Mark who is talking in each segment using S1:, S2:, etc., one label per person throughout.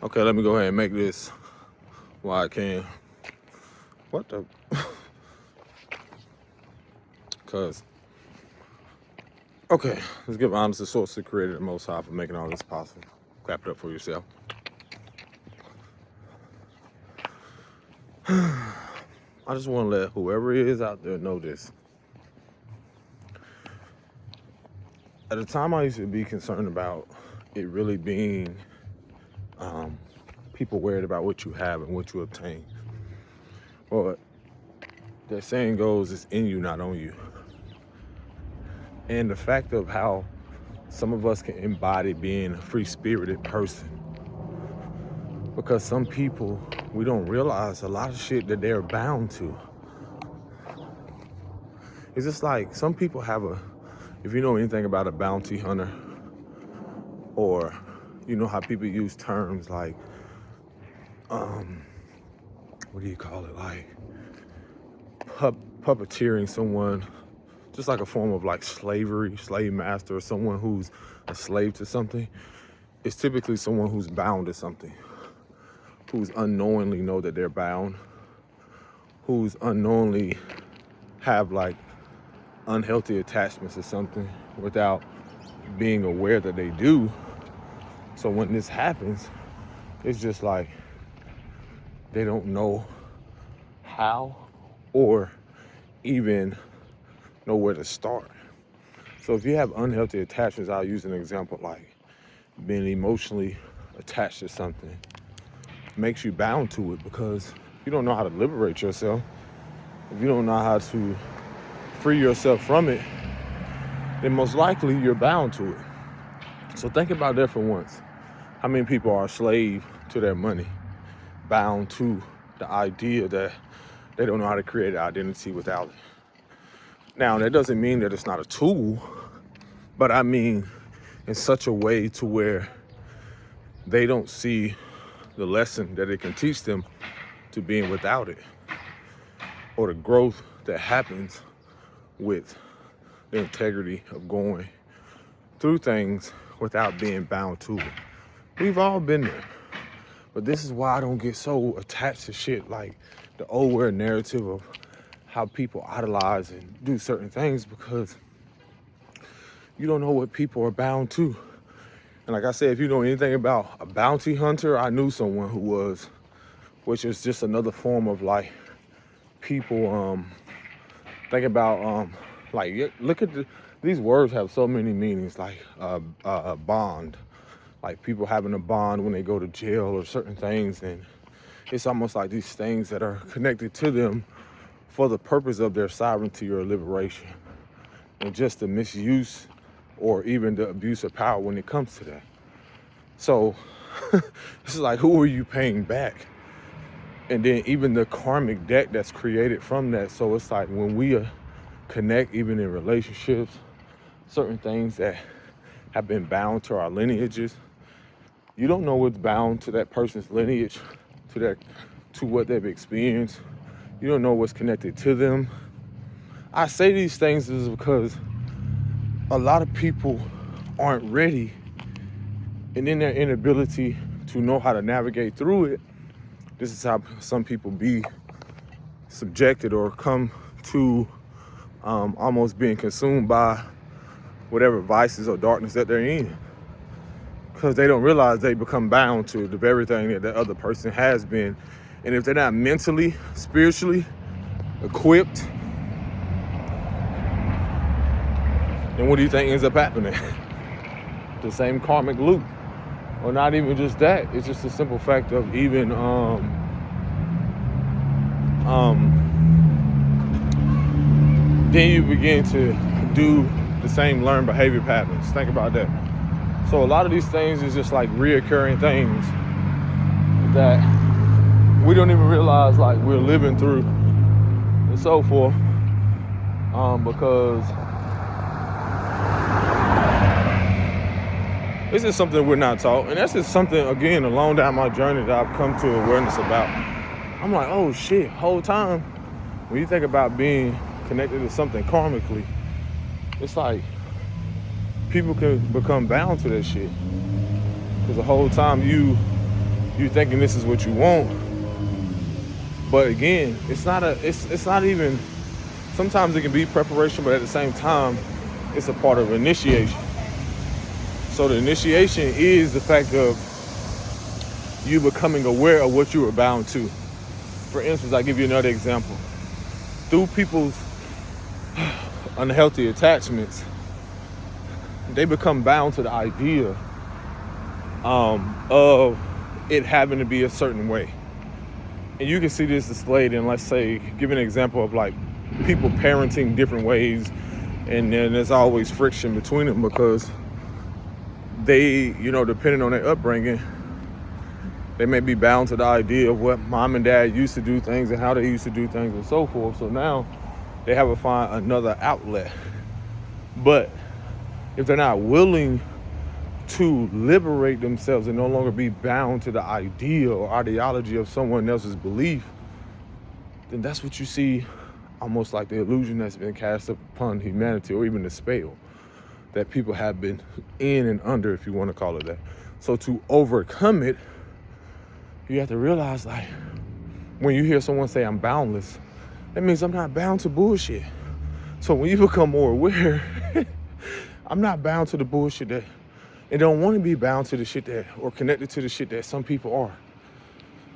S1: Okay, let me go ahead and make this while I can. What the? Cause, okay, let's give honor to the source that created the Most High for making all this possible. Clap it up for yourself. I just want to let whoever is out there know this. At the time, I used to be concerned about it really being people worried about what you have and what you obtain. But that saying goes, it's in you, not on you. And the fact of how some of us can embody being a free-spirited person. Because some people, we don't realize a lot of shit that they're bound to. It's just like some people have if you know anything about a bounty hunter, or you know how people use terms like, what do you call it? Like puppeteering someone, just like a form of like slavery, slave master, or someone who's a slave to something. It's typically someone who's bound to something, who's unknowingly know that they're bound, who's unknowingly have like unhealthy attachments to something without being aware that they do. So when this happens, it's just like they don't know how or even know where to start. So if you have unhealthy attachments, I'll use an example like being emotionally attached to something. It makes you bound to it because you don't know how to liberate yourself. If you don't know how to free yourself from it, then most likely you're bound to it. So think about that for once. How many people are a slave to their money, bound to the idea that they don't know how to create an identity without it? Now, that doesn't mean that it's not a tool, but I mean in such a way to where they don't see the lesson that it can teach them to being without it, or the growth that happens with the integrity of going through things without being bound to it. We've all been there. But this is why I don't get so attached to shit like the old world narrative of how people idolize and do certain things, because you don't know what people are bound to. And like I said, if you know anything about a bounty hunter, I knew someone who was, which is just another form of like people, think about, like, look at these words have so many meanings, like a bond. Like people having a bond when they go to jail or certain things, and it's almost like these things that are connected to them for the purpose of their sovereignty or liberation, and just the misuse or even the abuse of power when it comes to that. So this is like, who are you paying back? And then even the karmic debt that's created from that. So it's like when we connect, even in relationships, certain things that have been bound to our lineages, you don't know what's bound to that person's lineage, to what they've experienced. You don't know what's connected to them. I say these things is because a lot of people aren't ready, and in their inability to know how to navigate through it, this is how some people be subjected or come to almost being consumed by whatever vices or darkness that they're in. Because they don't realize they become bound to the very thing that the other person has been. And if they're not mentally, spiritually equipped, then what do you think ends up happening? The same karmic loop. Or not even just that. It's just the simple fact of even then you begin to do the same learned behavior patterns. Think about that. So a lot of these things is just like reoccurring things that we don't even realize like we're living through and so forth, because this is something we're not taught. And that's just something, again, along down my journey that I've come to awareness about. I'm like, oh shit, whole time when you think about being connected to something karmically, it's like people can become bound to that shit. Because the whole time you you thinking this is what you want. But again, it's not even, sometimes it can be preparation, but at the same time, it's a part of initiation. So the initiation is the fact of you becoming aware of what you were bound to. For instance, I'll give you another example. Through people's unhealthy attachments, they become bound to the idea of it having to be a certain way. And you can see this displayed in, let's say, give an example of like people parenting different ways, and then there's always friction between them because they, depending on their upbringing, they may be bound to the idea of what mom and dad used to do things and how they used to do things and so forth. So now they have to find another outlet. But if they're not willing to liberate themselves and no longer be bound to the idea or ideology of someone else's belief, then that's what you see, almost like the illusion that's been cast upon humanity, or even the spell that people have been in and under, if you want to call it that. So to overcome it, you have to realize, like, when you hear someone say I'm boundless, that means I'm not bound to bullshit. So when you become more aware, I'm not bound to the bullshit that, and don't want to be bound to the shit that, or connected to the shit that some people are.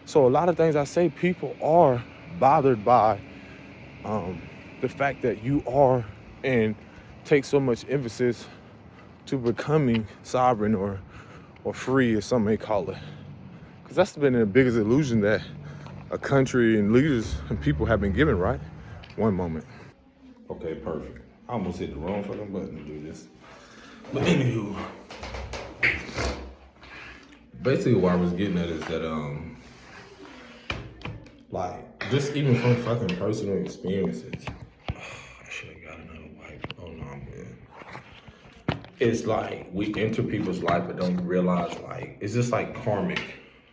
S1: So a lot of things I say, people are bothered by the fact that you are, and take so much emphasis to becoming sovereign or free, as some may call it. Because that's been the biggest illusion that a country and leaders and people have been given, right? One moment. Okay, perfect. I almost hit the wrong fucking button to do this. But anywho, basically what I was getting at is that, like, just even from fucking personal experiences, I should have got another wipe. Oh no, I'm good. It's like we enter people's life but don't realize, like, it's just like karmic.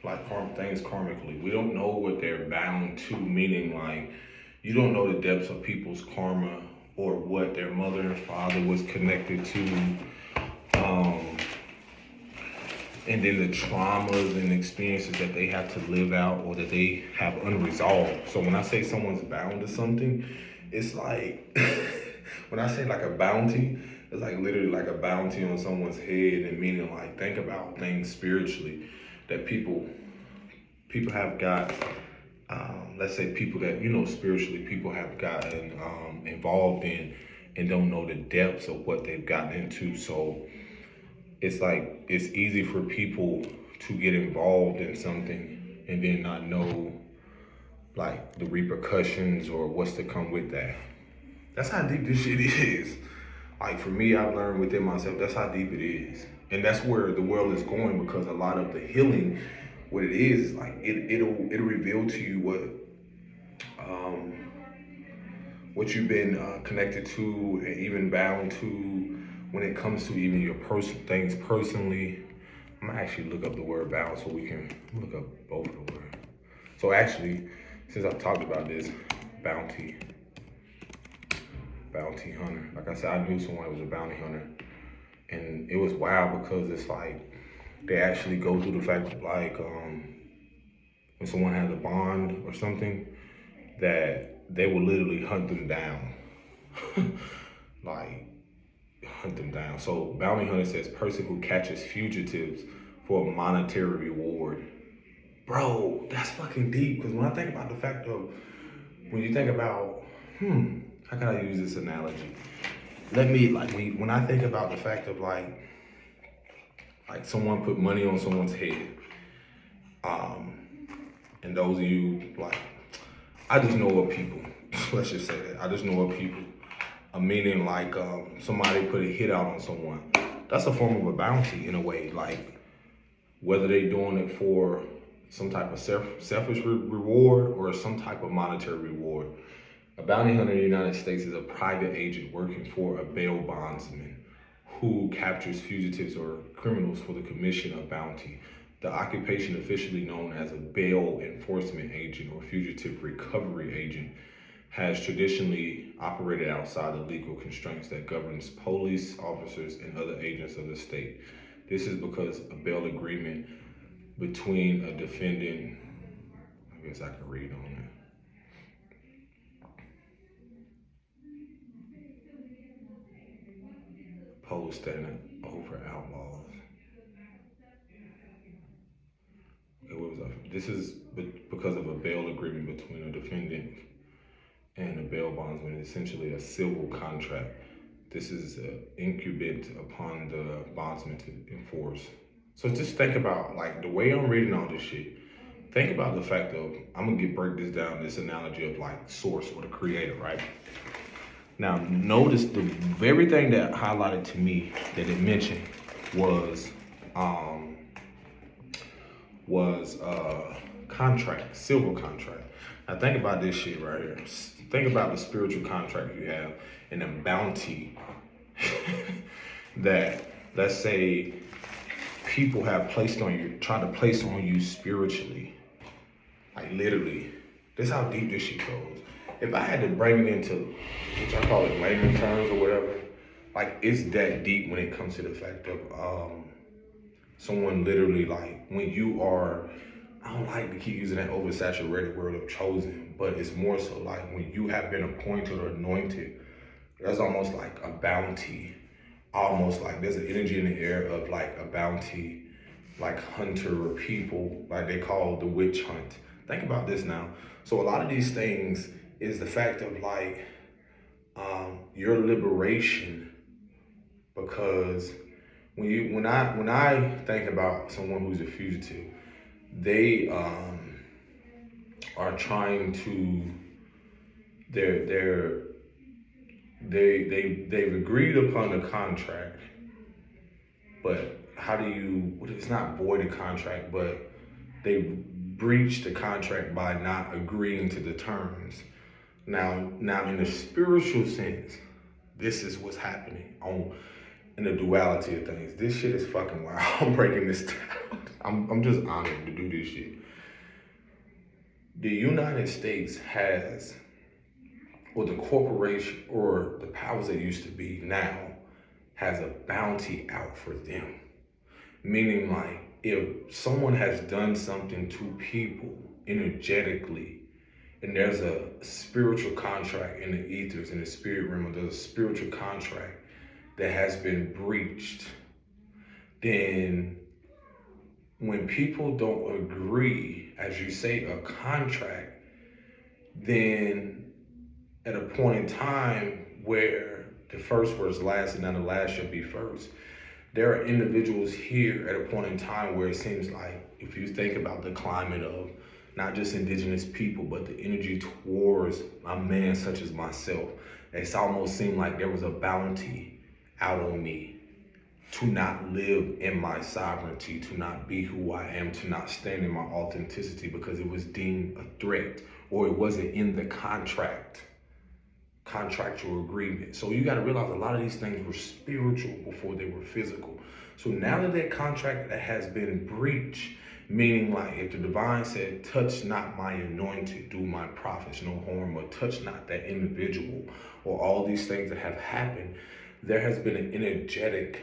S1: Like things karmically. We don't know what they're bound to, meaning like you don't know the depths of people's karma or what their mother and father was connected to. And then the traumas and experiences that they have to live out or that they have unresolved. So when I say someone's bound to something, it's like, when I say like a bounty, it's like literally like a bounty on someone's head, and meaning like, think about things spiritually that people have got, let's say people that, spiritually people have gotten involved in and don't know the depths of what they've gotten into. So it's like, it's easy for people to get involved in something and then not know like the repercussions or what's to come with that. That's how deep this shit is. Like for me, I've learned within myself, that's how deep it is. And that's where the world is going, because a lot of the healing, what it is like it'll reveal to you what you've been connected to and even bound to when it comes to even your things personally. I'm gonna actually look up the word bound so we can look up both of the words. So actually, since I've talked about this, bounty hunter. Like I said, I knew someone who was a bounty hunter, and it was wild because it's like they actually go through the fact that, like, when someone has a bond or something, that they will literally hunt them down. Like, hunt them down. So bounty hunter says person who catches fugitives for a monetary reward. Bro, that's fucking deep, because when I think about the fact of, when you think about, how can I use this analogy? When I think about the fact of like someone put money on someone's head, and those of you, like, I just know of people, let's just say that, I just know of people, meaning like somebody put a hit out on someone. That's a form of a bounty in a way, like whether they're doing it for some type of selfish reward or some type of monetary reward. A bounty hunter in the United States is a private agent working for a bail bondsman who captures fugitives or criminals for the commission of bounty. The occupation, officially known as a bail enforcement agent or fugitive recovery agent, has traditionally operated outside the legal constraints that governs police officers and other agents of the state. This is because a bail agreement between a defendant. I guess I can read on it. Opposed standing over outlaws. Okay, what was that? This is because of a bail agreement between a defendant and a bail bondsman, essentially a civil contract. This is incumbent upon the bondsman to enforce. So just think about, like, the way I'm reading all this shit. Think about the fact of, I'm gonna break this down, this analogy of like source or the creator, right? Now, notice the very thing that highlighted to me that it mentioned was contract, civil contract. Now think about this shit right here. Think about the spiritual contract you have and the bounty that, let's say, people have placed on you, trying to place on you spiritually. Like literally, this is how deep this shit goes. If I had to bring it into, which I call it layman terms or whatever, like it's that deep when it comes to the fact of someone literally, like when you are, I don't like to keep using that oversaturated word of chosen, but it's more so like when you have been appointed or anointed, that's almost like a bounty, almost like there's an energy in the air of like a bounty, like hunter or people, like they call the witch hunt. Think about this now. So a lot of these things is the fact of like your liberation, because when I think about someone who's a fugitive, they are trying to they've agreed upon a contract, but how do you, it's not void a contract, but they breached the contract by not agreeing to the terms. Now in the spiritual sense, this is what's happening in the duality of things. This shit is fucking wild. I'm breaking this down. I'm just honored to do this shit. The United States has, or the corporation, or the powers that used to be now, has a bounty out for them. Meaning, like, if someone has done something to people energetically, and there's a spiritual contract in the ethers, in the spirit realm, there's a spiritual contract that has been breached, then when people don't agree, as you say, a contract, then at a point in time where the first was last and now the last shall be first, there are individuals here at a point in time where it seems like, if you think about the climate of not just indigenous people, but the energy towards a man such as myself, it's almost seemed like there was a bounty out on me to not live in my sovereignty, to not be who I am, to not stand in my authenticity because it was deemed a threat or it wasn't in the contractual agreement. So you got to realize a lot of these things were spiritual before they were physical. So now that contract that has been breached, meaning like if the divine said, touch not my anointed, do my prophets no harm, or touch not that individual, or all these things that have happened, there has been an energetic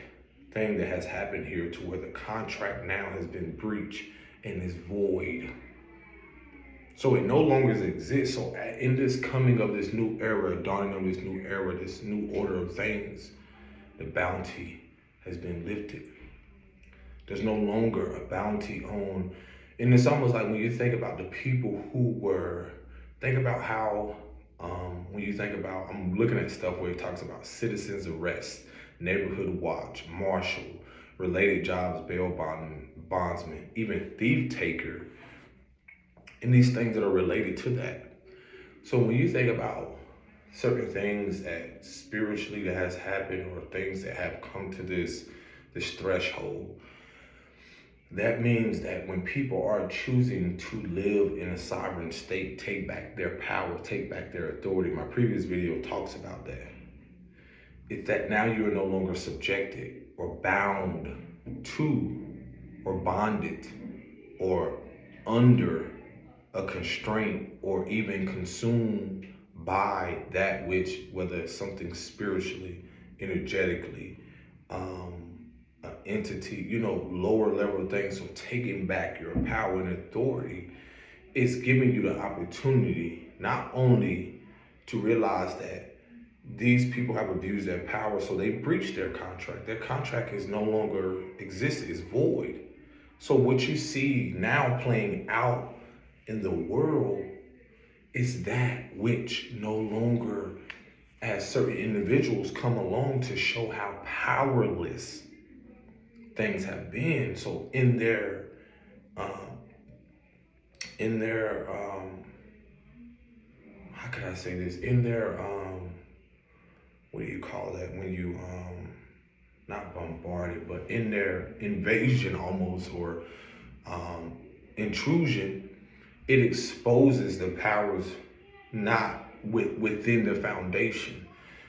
S1: thing that has happened here to where the contract now has been breached and is void. So it no longer exists. So in this coming of this new era, dawning of this new era, this new order of things, the bounty has been lifted. There's no longer a bounty on, and it's almost like when you think about the people who were, think about how, when you think about, I'm looking at stuff where it talks about citizens arrest, neighborhood watch, marshal, related jobs, bail bondsman, even thief taker, and these things that are related to that. So when you think about certain things that spiritually that has happened or things that have come to this threshold, that means that when people are choosing to live in a sovereign state, take back their power, take back their authority. My previous video talks about that. It's that now you are no longer subjected or bound to or bonded or under a constraint or even consumed by that which, whether it's something spiritually, energetically, entity, lower level things. So taking back your power and authority is giving you the opportunity not only to realize that these people have abused their power, so they breached their contract. Their contract is no longer existed, it's void. So what you see now playing out in the world is that which no longer, as certain individuals come along to show how powerless things have been. So in their how can I say this? In their what do you call that when you not bombarded, but in their invasion almost, or intrusion, it exposes the powers not within the foundation.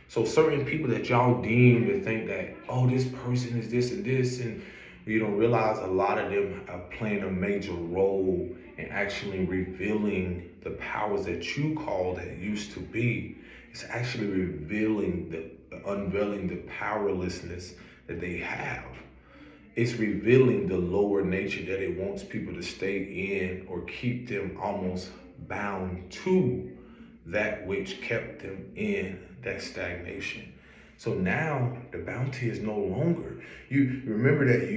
S1: So certain people that y'all deem to think that, oh, this person is this and this, and you don't realize a lot of them are playing a major role in actually revealing the powers that you call that used to be. It's actually unveiling the powerlessness that they have. It's revealing the lower nature that it wants people to stay in or keep them almost bound to that which kept them in that stagnation. So now the bounty is no longer. You remember that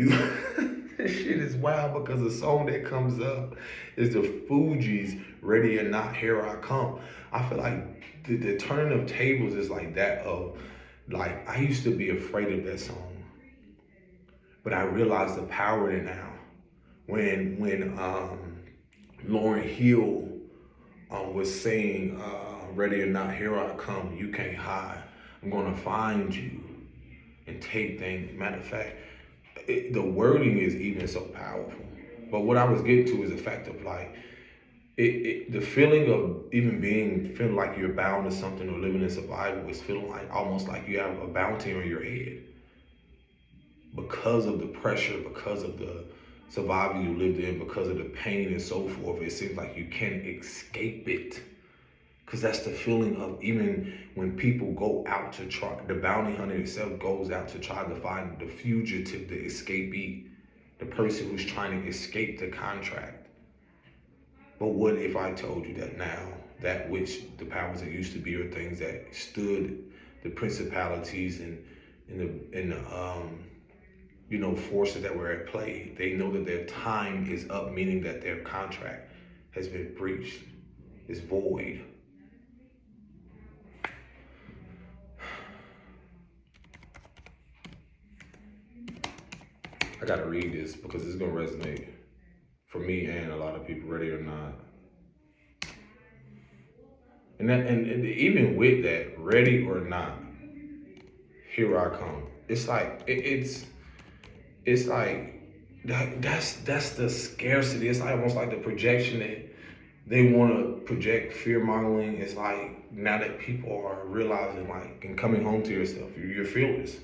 S1: this shit is wild, because the song that comes up is the Fugees' Ready or Not, Here I Come. I feel like the turning of tables is like that of, like, I used to be afraid of that song, but I realize the power in it now. When Lauryn Hill was saying, ready or not, here I come, you can't hide. I'm gonna find you and take things. Matter of fact, the wording is even so powerful. But what I was getting to is the fact of, like, the feeling of even feeling like you're bound to something or living in survival is feeling like almost like you have a bounty on your head. Because of the pressure, because of the survival you lived in, because of the pain and so forth, it seems like you can't escape it. Because that's the feeling of, even when people go out to try, the bounty hunter itself goes out to try to find the fugitive, the escapee, the person who's trying to escape the contract. But what if I told you that now, that which the powers that used to be are things that stood, the principalities and the forces that were at play, they know that their time is up, meaning that their contract has been breached, is void. I gotta read this because it's gonna resonate for me and a lot of people, ready or not. And even with that, ready or not, here I come. It's like it's like that's the scarcity. It's like almost like the projection that they want to project, fear mongering. It's like now that people are realizing, like, and coming home to yourself, you're fearless.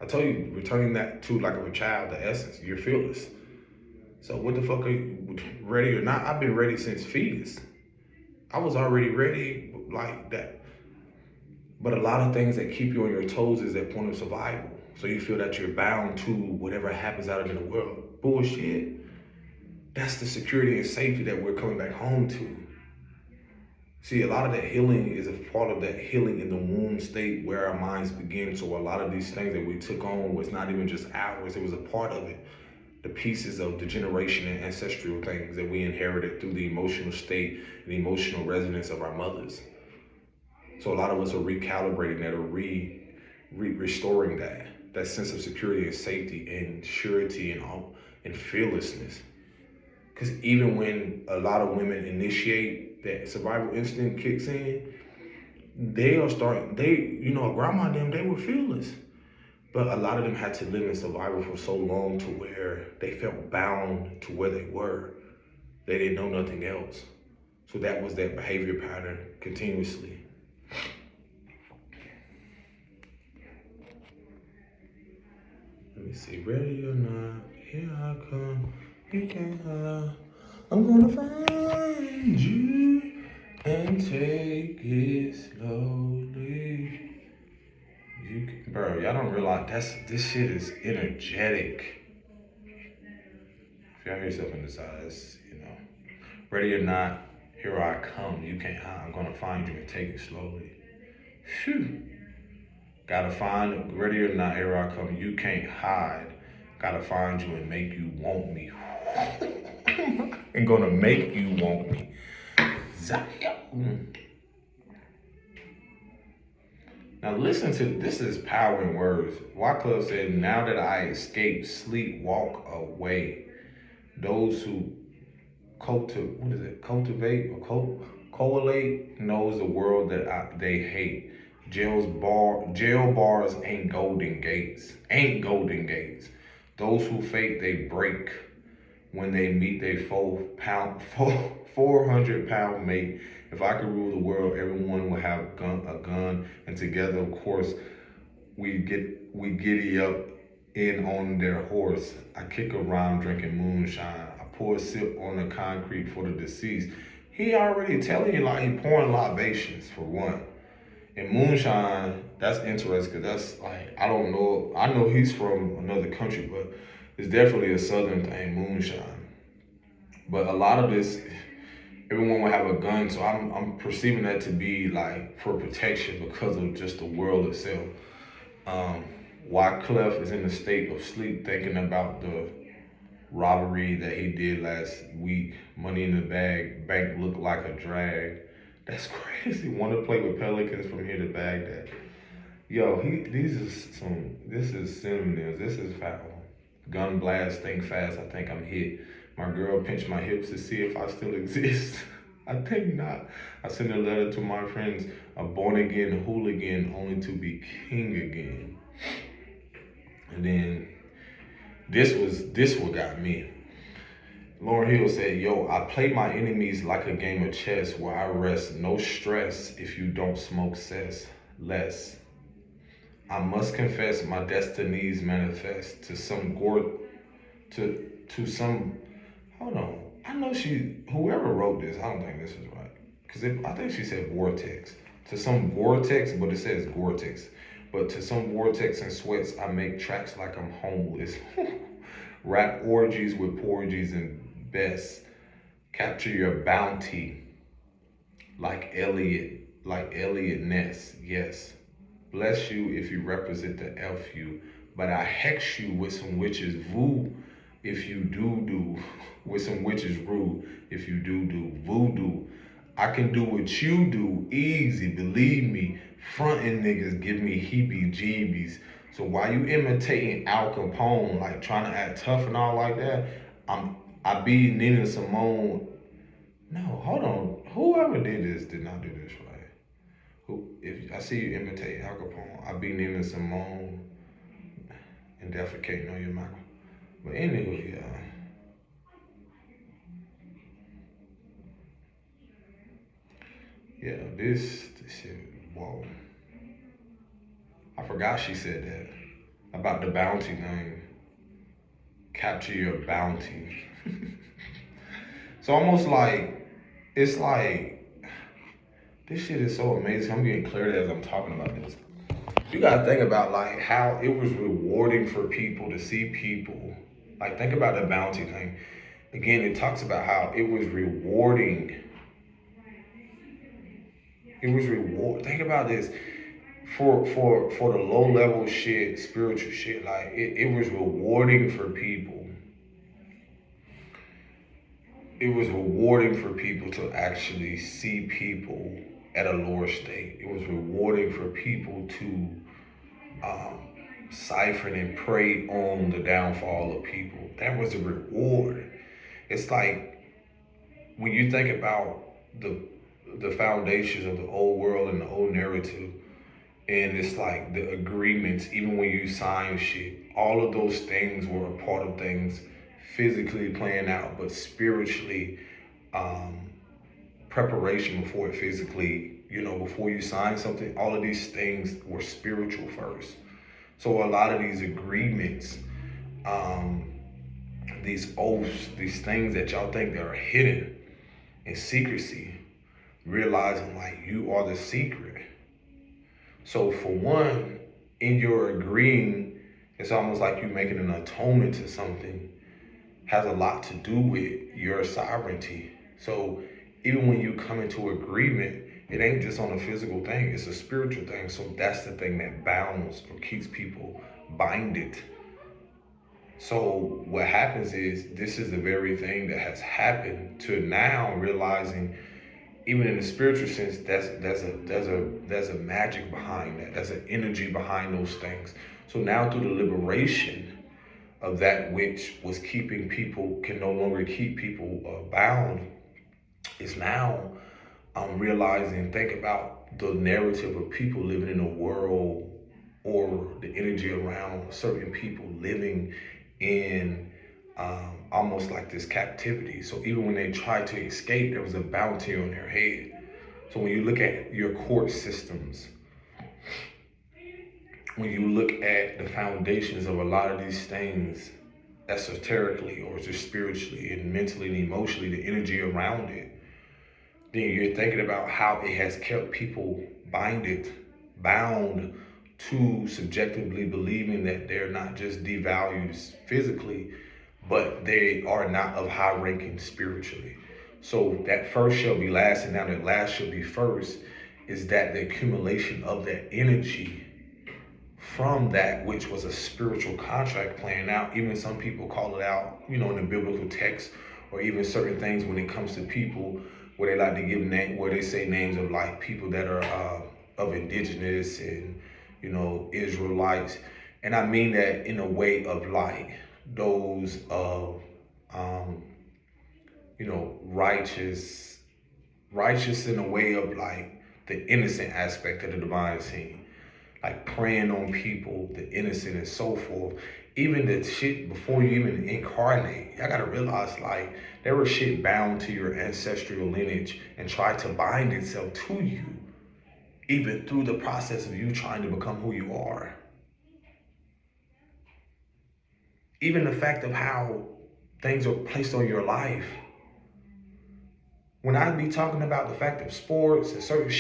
S1: I told you, returning that to like of a child, the essence, you're fearless. So what the fuck are you, ready or not? I've been ready since fetus. I was already ready like that. But a lot of things that keep you on your toes is that point of survival. So you feel that you're bound to whatever happens out in the world. Bullshit. That's the security and safety that we're coming back home to. See, a lot of that healing is a part of that healing in the womb state where our minds begin. So a lot of these things that we took on was not even just ours, it was a part of it. The pieces of the generation and ancestral things that we inherited through the emotional state and emotional resonance of our mothers. So a lot of us are recalibrating that, or restoring that sense of security and safety and surety and fearlessness. Because even when a lot of women initiate that survival instinct kicks in, grandma and them, they were fearless. But a lot of them had to live in survival for so long to where they felt bound to where they were. They didn't know nothing else. So that was their behavior pattern continuously. Let me see, ready or not, here I come, you can't hide. I'm gonna find you and take it slowly. Bro, y'all don't realize this shit is energetic. y'all hear yourself in the size, ready or not, here I come. You can't hide. I'm gonna find you and take it slowly. Phew. Gotta find, ready or not, here I come. You can't hide. Gotta find you and make you want me. And gonna make you want me. Zion. Now listen to, this is power in words. Wycliffe said, now that I escape, sleep, walk away. Those who cultivate or correlate knows the world that they hate. Jail bars ain't golden gates. Those who fake, they break. When they meet they 400-pound mate. If I could rule the world, everyone would have a gun, and together, of course, we giddy up in on their horse. I kick around drinking moonshine. I pour a sip on the concrete for the deceased. He already telling you like he pouring libations for one. And moonshine, that's interesting because that's like, I don't know. I know he's from another country, but it's definitely a southern thing, moonshine. But a lot of this, everyone will have a gun, so I'm perceiving that to be like for protection because of just the world itself. Wyclef is in a state of sleep thinking about the robbery that he did last week. Money in the bank looked like a drag. That's crazy. Want to play with pelicans from here to Baghdad. Yo, this is synonyms. This is foul. Gun blast, think fast, I think I'm hit. My girl pinched my hips to see if I still exist. I think not. I sent a letter to my friends, a born-again hooligan, only to be king again. And then this what got me. Lauryn Hill said, yo, I play my enemies like a game of chess where I rest. No stress if you don't smoke cess. Less. I must confess my destinies manifest to some hold on. I know whoever wrote this, I don't think this is right. Because I think she said vortex. To some vortex, but it says Gore-Tex. But to some vortex and sweats, I make tracks like I'm homeless. Rap orgies with porgies and best. Capture your bounty like Elliot Ness, yes. Bless you if you represent the FU, but I hex you with some witches voo if you do, with some witches rule if you do voodoo. I can do what you do, easy, believe me. Frontin' niggas give me heebie-jeebies. So while you imitating Al Capone, like trying to act tough and all like that, I be Nina Simone. No, hold on. Whoever did this did not do this right. If I see you imitate Al Capone, I be Nina Simone and defecating on your mouth. But anyway, this shit, whoa. I forgot she said that about the bounty thing. Capture your bounty. So almost like, it's like, this shit is so amazing. I'm getting clarity as I'm talking about this. You gotta think about like how it was rewarding for people to see people. Like think about the bounty thing. Again, it talks about how it was rewarding. Think about this. For the low level shit, spiritual shit, like it was rewarding for people. It was rewarding for people to actually see people at a lower state. It was rewarding for people to siphon and prey on the downfall of people. That was a reward. It's like when you think about the foundations of the old world and the old narrative, and it's like the agreements, even when you sign shit, all of those things were a part of things physically playing out, but spiritually, preparation before it physically, before you sign something, all of these things were spiritual first. So a lot of these agreements, these oaths, these things that y'all think that are hidden in secrecy, realizing like you are the secret. So for one, in your agreeing, it's almost like you're making an atonement to something. has a lot to do with your sovereignty. So even when you come into agreement, it ain't just on a physical thing, it's a spiritual thing. So that's the thing that bounds or keeps people binded. So what happens is this is the very thing that has happened to now realizing, even in the spiritual sense, there's a magic behind that. There's an energy behind those things. So now through the liberation of that which was keeping people, can no longer keep people bound, is now realizing, think about the narrative of people living in a world, or the energy around certain people living in almost like this captivity. So even when they tried to escape, there was a bounty on their head. So when you look at your court systems, when you look at the foundations of a lot of these things, esoterically or just spiritually and mentally and emotionally, the energy around it, then you're thinking about how it has kept people bound to subjectively believing that they're not just devalued physically, but they are not of high ranking spiritually. So that first shall be last, and now that last shall be first, is that the accumulation of that energy from that which was a spiritual contract playing out. Even some people call it out, in the biblical text, or even certain things when it comes to people where they like to give where they say names of like people that are of indigenous and Israelites. And I mean that in a way of like those of righteous in a way of like the innocent aspect of the divine scene, like preying on people, the innocent and so forth. Even the shit before you even incarnate, y'all gotta realize like there was shit bound to your ancestral lineage and tried to bind itself to you, even through the process of you trying to become who you are. Even the fact of how things are placed on your life. When I be talking about the fact of sports and certain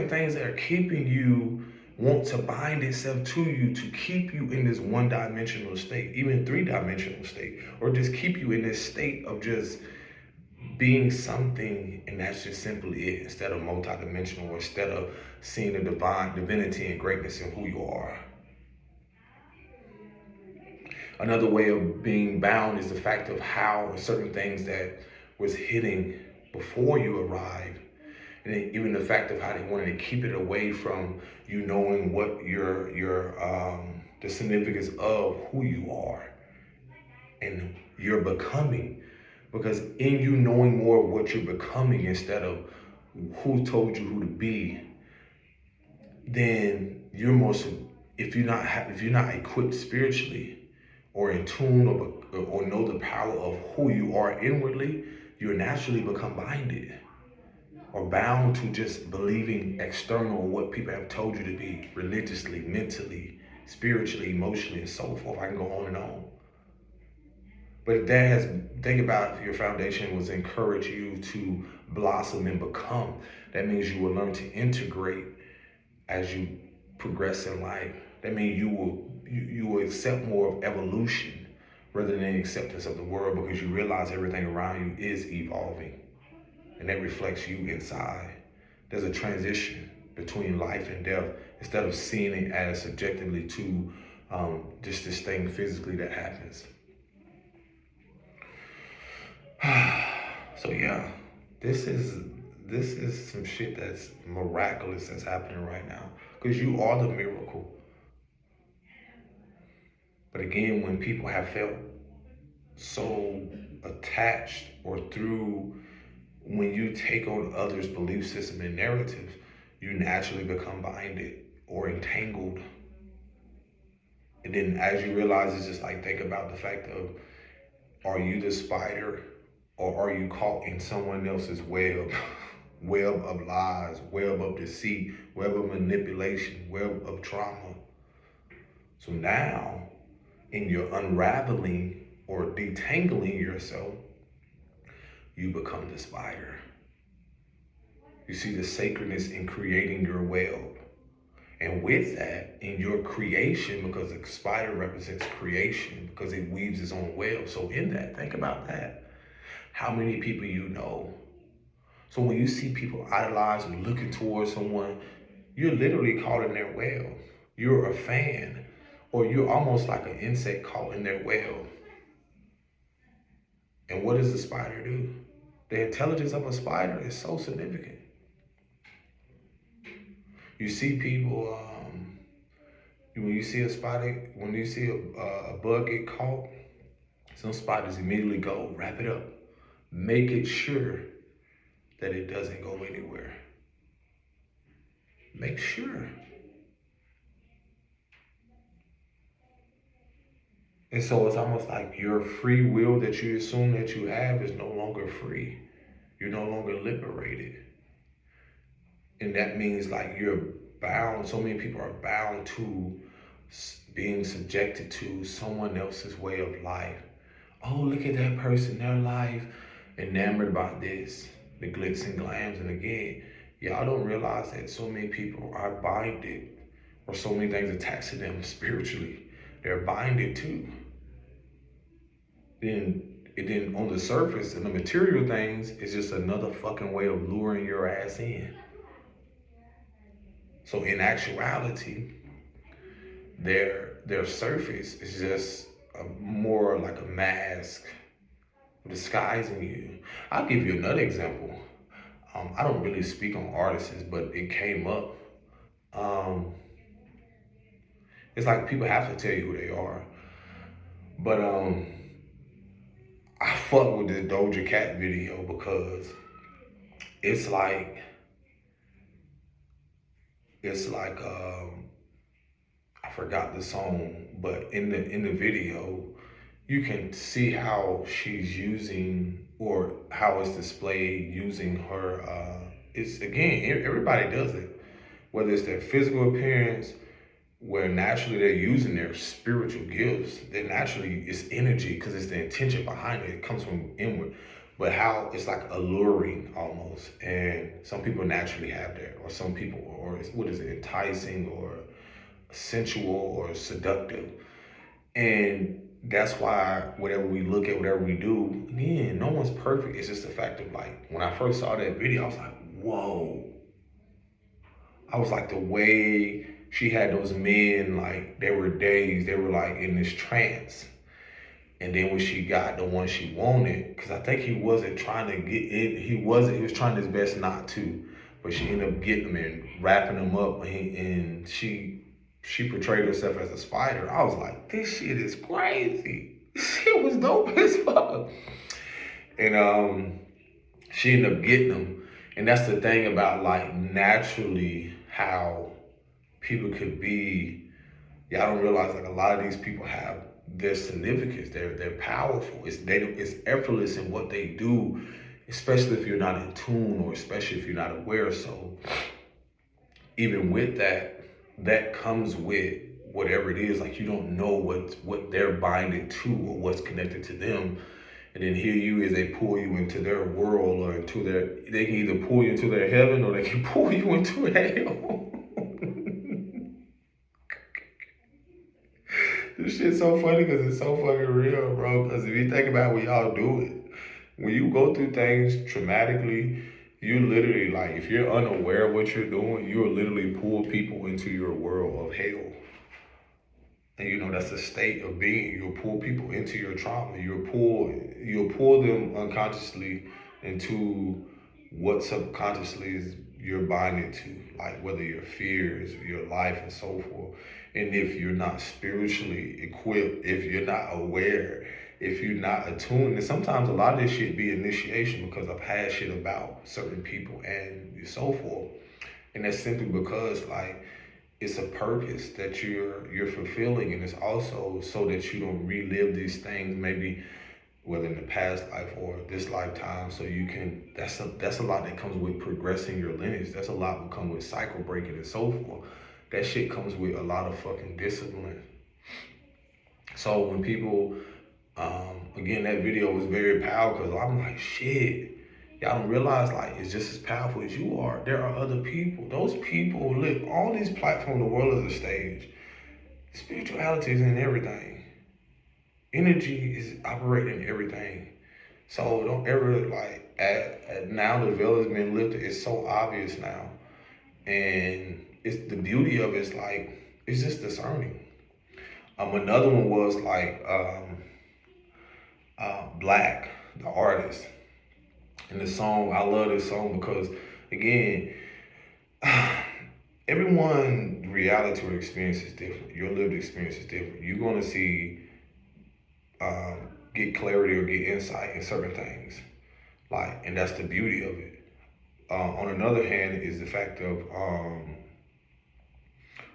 S1: things that are keeping you want to bind itself to you to keep you in this one-dimensional state, even three-dimensional state, or just keep you in this state of just being something, and that's just simply it, instead of multidimensional, or instead of seeing the divinity and greatness in who you are. Another way of being bound is the fact of how certain things that was hitting before you arrived, and even the fact of how they wanted to keep it away from you knowing what the significance of who you are and you're becoming. Because in you knowing more of what you're becoming instead of who told you who to be, then you're more, if you're not equipped spiritually or in tune or know the power of who you are inwardly, you naturally become binded or bound to just believing external what people have told you to be, religiously, mentally, spiritually, emotionally, and so forth. I can go on and on. But think about if your foundation was encourage you to blossom and become. That means you will learn to integrate as you progress in life. That means you will accept more of evolution rather than acceptance of the world, because you realize everything around you is evolving, and that reflects you inside. There's a transition between life and death, instead of seeing it as subjectively to just this thing physically that happens. So yeah, this is some shit that's miraculous that's happening right now, because you are the miracle. But again, when people have felt so attached, or when you take on others' belief system and narratives, you naturally become binded or entangled. And then as you realize, it's just like, think about the fact of, are you the spider, or are you caught in someone else's web of lies, web of deceit, web of manipulation, web of trauma? So now, in your unraveling or detangling yourself, you become the spider. You see the sacredness in creating your web. And with that, in your creation, because the spider represents creation, because it weaves its own web. So in that, think about that. How many people you know? So when you see people idolize and looking towards someone, you're literally caught in their web. You're a fan, or you're almost like an insect caught in their web. And what does the spider do? The intelligence of a spider is so significant. You see people, when you see a spider, when you see a bug get caught, some spiders immediately go, wrap it up. Make it sure that it doesn't go anywhere. Make sure. And so it's almost like your free will that you assume that you have is no longer free. You're no longer liberated. And that means like you're bound, so many people are bound to being subjected to someone else's way of life. Oh, look at that person, their life, enamored by this, the glitz and glams. And again, y'all don't realize that so many people are binded, or so many things attached to them spiritually. They're binded too. Then on the surface and the material things is just another fucking way of luring your ass in. So in actuality, their surface is just more like a mask disguising you. I'll give you another example. I don't really speak on artists, but it came up. It's like people have to tell you who they are. But I fuck with this Doja Cat video because it's like I forgot the song, but in the video, you can see how she's using, or how it's displayed using her. It's again, everybody does it, whether it's their physical appearance, where naturally they're using their spiritual gifts. They're naturally, it's energy because it's the intention behind it. It comes from inward. But how it's like alluring almost. And some people naturally have that, or some people, or what is it, enticing or sensual or seductive. And that's why whatever we look at, whatever we do, again, no one's perfect. It's just the fact of like, when I first saw that video, I was like, whoa. I was like, the way she had those men, like they were dazed, they were like in this trance. And then when she got the one she wanted, because I think he wasn't trying to get it, he was trying his best not to, but she ended up getting him and wrapping him up, and she portrayed herself as a spider. I was like, this shit is crazy. This shit was dope as fuck. And she ended up getting him. And that's the thing about like naturally how people could be. Y'all don't realize like a lot of these people have their significance. They're powerful. It's effortless in what they do, especially if you're not in tune, or especially if you're not aware. So even with that, that comes with whatever it is. Like you don't know what they're binded to or what's connected to them. And then here you is, they pull you into their world, or into they can either pull you into their heaven, or they can pull you into hell. This shit's so funny because it's so fucking real, bro. Because if you think about it, we all do it. When you go through things traumatically, you literally, like, if you're unaware of what you're doing, you'll literally pull people into your world of hell. And you know, that's a state of being. You'll pull people into your trauma. You'll pull them unconsciously into what subconsciously is you're binded to, like whether your fears, your life, and so forth. And if you're not spiritually equipped, if you're not aware, if you're not attuned, and sometimes a lot of this shit be initiation, because I've had shit about certain people and so forth. And that's simply because like it's a purpose that you're fulfilling, and it's also so that you don't relive these things, maybe whether in the past life or this lifetime, so you can, that's a lot that comes with progressing your lineage. That's a lot that comes with cycle breaking and so forth. That shit comes with a lot of fucking discipline. So when people, again, that video was very powerful, because I'm like, shit, Y'all don't realize like it's just as powerful as you are. There are other people. Those people live all these platforms. The world is a stage. Spirituality is in everything. Energy is operating in everything. So don't ever like at now the veil has been lifted. It's so obvious now, and it's the beauty of it is like it's just discerning. Another one was like Black, the artist, and the song. I love this song because again, everyone reality or experience is different. Your lived experience is different. You're gonna see, get clarity or get insight in certain things, like, and that's the beauty of it. On another hand, is the fact of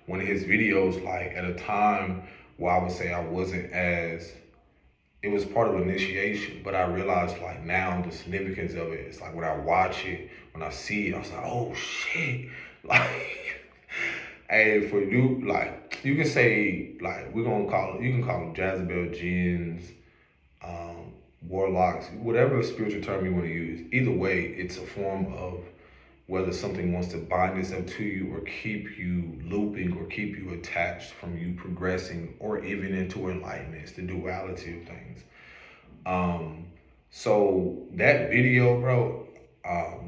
S1: one of his videos, like at a time where I would say I wasn't as, it was part of initiation, but I realized like now the significance of it. It's like when I watch it, when I see it, I was like, oh shit, like, hey, for you, like you can say like we're gonna call it, you can call them Jezebel, jinns, warlocks, whatever spiritual term you want to use. Either way, it's a form of whether something wants to bind itself to you or keep you looping or keep you attached from you progressing or even into enlightenment. It's the duality of things. So that video, bro,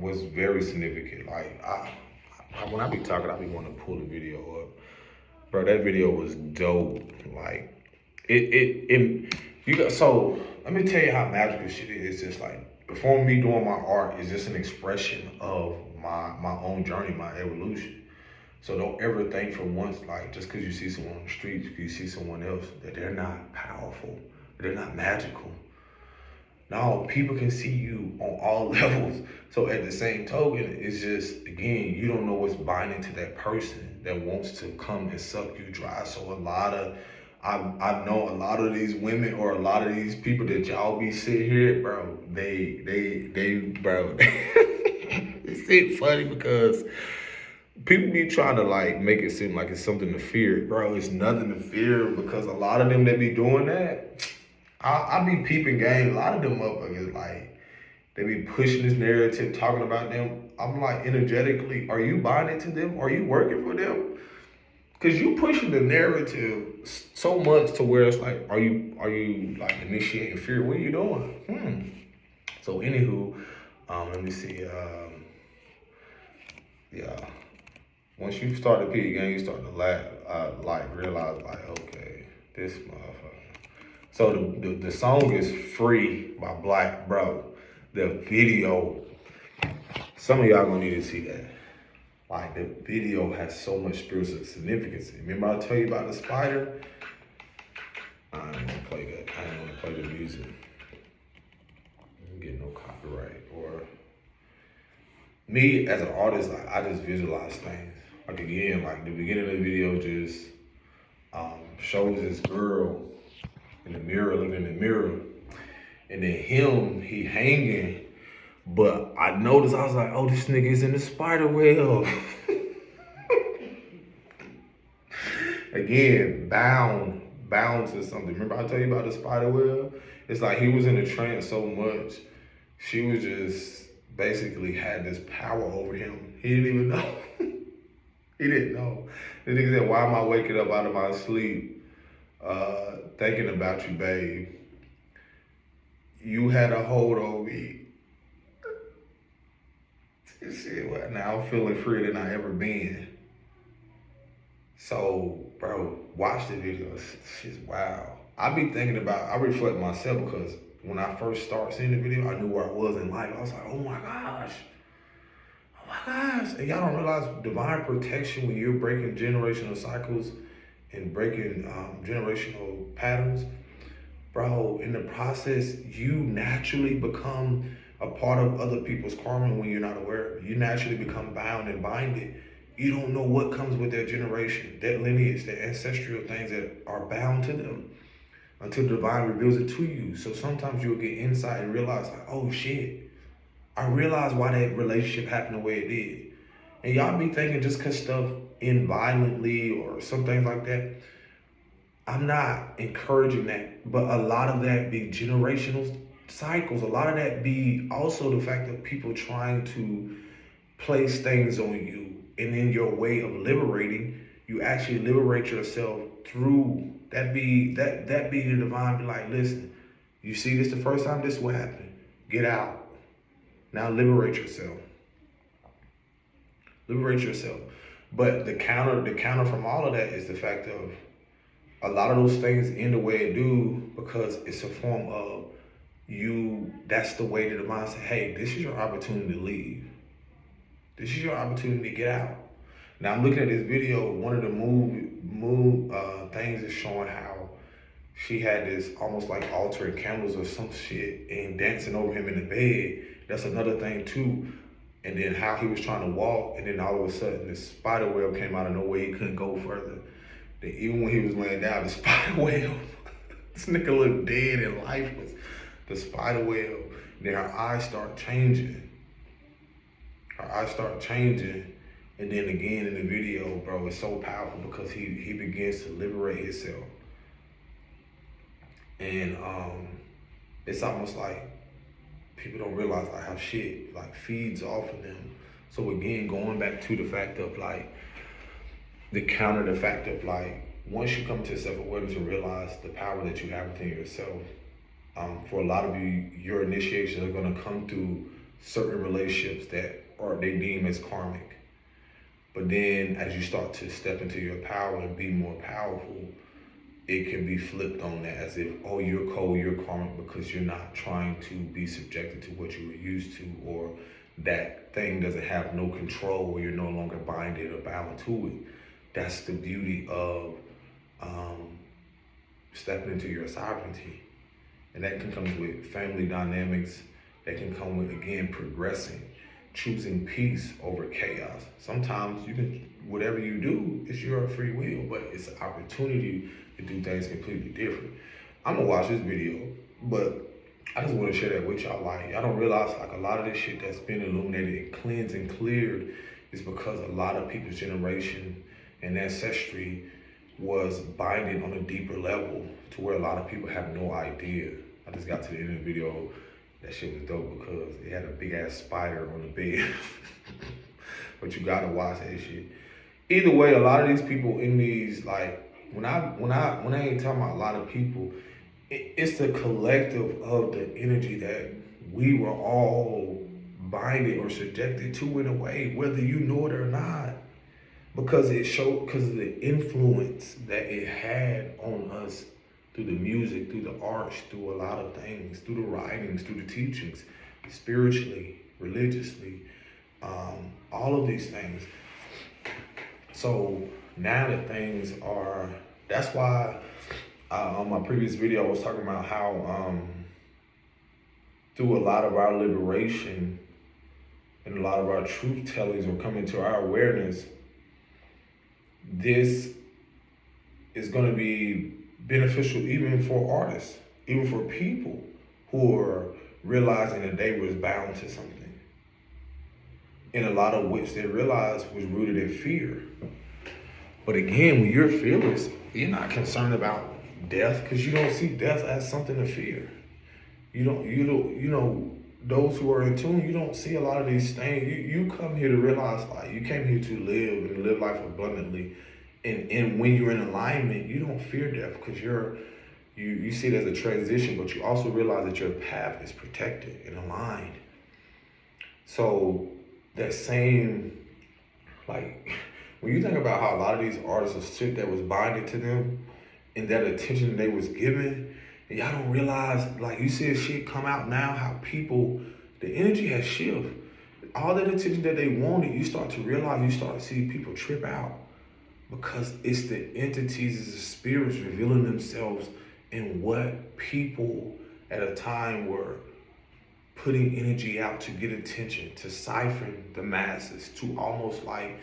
S1: was very significant. Like when I be talking, I be wanting to pull the video up. Bro, that video was dope. Like so let me tell you how magical shit is. It's just like before me doing my art is just an expression of my own journey, my evolution. So don't ever think for once, like just because you see someone on the streets, you see someone else, that they're not powerful, they're not magical. No, people can see you on all levels. So at the same token, it's just, again, you don't know what's binding to that person that wants to come and suck you dry. So I know a lot of these women or a lot of these people that y'all be sitting here, bro, bro, it's funny because people be trying to like make it seem like it's something to fear. Bro, it's nothing to fear because a lot of them that be doing that, I be peeping game. A lot of them motherfuckers, like, they be pushing this narrative, talking about them. I'm like, energetically, are you buying into them? Are you working for them? Because you pushing the narrative so much to where it's like, are you like initiating fear? What are you doing? So anywho, let me see. Yeah. Once you start to peep game, you start to laugh, like realize like, okay, this motherfucker. So the song is Free by Black, bro. The video, some of y'all gonna need to see that. Like the video has so much spiritual significance. Remember I tell you about the spider? I ain't gonna play that. I ain't gonna play the music. I don't get no copyright. Or me as an artist, like I just visualize things. Like again, like the beginning of the video just shows this girl in the mirror, looking in the mirror, and then he hanging. But I noticed, I was like, oh, this nigga is in the spider web. Again, bound to something. Remember I tell you about the spider web? It's like he was in a trance so much, she was just basically had this power over him. He didn't even know. He didn't know. The nigga said, why am I waking up out of my sleep thinking about you, babe? You had a hold on me. Shit, well, now I'm feeling freer than I ever been. So, bro, watch the video. Shit's wow. I reflect myself because when I first started seeing the video, I knew where I was in life. I was like, oh my gosh. And y'all don't realize divine protection when you're breaking generational cycles and breaking generational patterns. Bro, in the process, you naturally become a part of other people's karma when you're not aware of it. You naturally become bound and binded. You don't know what comes with their generation, their lineage, their ancestral things that are bound to them until the divine reveals it to you. So sometimes you'll get insight and realize like, oh shit, I realized why that relationship happened the way it did. And y'all be thinking just cause stuff end violently or some things like that. I'm not encouraging that, but a lot of that be generational
S2: cycles. A lot of that be also the fact of people trying to place things on you, and in your way of liberating, you actually liberate yourself through that. Be the divine. Be like, listen, you see this the first time, this will happen. Get out. Now liberate yourself. Liberate yourself. But the counter from all of that is the fact of a lot of those things end the way it do because it's a form of you. That's the way the divine say, hey, this is your opportunity to leave. This is your opportunity to get out. Now I'm looking at this video. One of the move things is showing how she had this almost like altering candles or some shit and dancing over him in the bed. That's another thing too. And then how he was trying to walk, and then all of a sudden the spider web came out of nowhere. He couldn't go further. Then even when he was laying down, the spider web, this nigga looked dead and lifeless. The spider web. Then her eyes start changing. And then again in the video, bro, it's so powerful because he begins to liberate himself. And it's almost like people don't realize like how shit like feeds off of them. So again, going back to the fact of like the fact of like once you come to self-awareness and realize the power that you have within yourself, for a lot of you, your initiations are going to come through certain relationships that they deem as karmic. But then as you start to step into your power and be more powerful, it can be flipped on that as if, oh, you're cold, you're karmic because you're not trying to be subjected to what you were used to, or that thing doesn't have no control, or you're no longer binded or bound to it. That's the beauty of stepping into your sovereignty. And that can come with family dynamics. That can come with, again, progressing, choosing peace over chaos. Sometimes you can, whatever you do, it's your free will, but it's an opportunity to do things completely different. I'm gonna watch this video, but I just want to share that with y'all. Like, y'all don't realize like a lot of this shit that's been illuminated and cleansed and cleared is because a lot of people's generation and ancestry was binded on a deeper level to where a lot of people have no idea. I just got to the end of the video. That shit was dope because it had a big ass spider on the bed. But you gotta watch that shit. Either way, a lot of these people in these, like, when I ain't talking about a lot of people, it's the collective of the energy that we were all binded or subjected to in a way, whether you know it or not. Because it showed, because of the influence that it had on us through the music, through the arts, through a lot of things, through the writings, through the teachings, spiritually, religiously, all of these things. So now that things are, that's why on my previous video I was talking about how through a lot of our liberation and a lot of our truth tellings are coming to our awareness, this is going to be beneficial even for artists, even for people who are realizing that they was bound to something. And a lot of which they realized was rooted in fear. But again, when you're fearless, you're not concerned about death because you don't see death as something to fear. You know, those who are in tune, you don't see a lot of these things. You come here to realize, like, you came here to live and live life abundantly. And when you're in alignment, you don't fear death because you see it as a transition, but you also realize that your path is protected and aligned. So that same, like, when you think about how a lot of these artists are shit that was binded to them and that attention they was given, and y'all don't realize, like, you see this shit come out now, how people, the energy has shifted. All that attention that they wanted, you start to realize, you start to see people trip out because it's the entities, it's the spirits revealing themselves in what people at a time were putting energy out to get attention, to siphon the masses, to almost like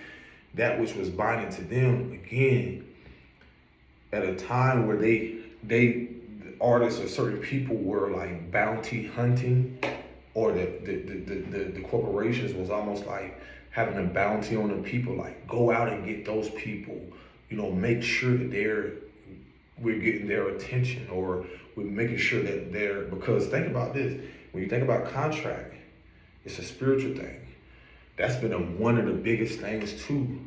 S2: that which was binding to them, again, at a time where the artists or certain people were like bounty hunting, or the corporations was almost like having a bounty on the people, like go out and get those people, make sure that we're getting their attention, or with making sure that they're, because think about this, when you think about contract, it's a spiritual thing. That's been one of the biggest things too,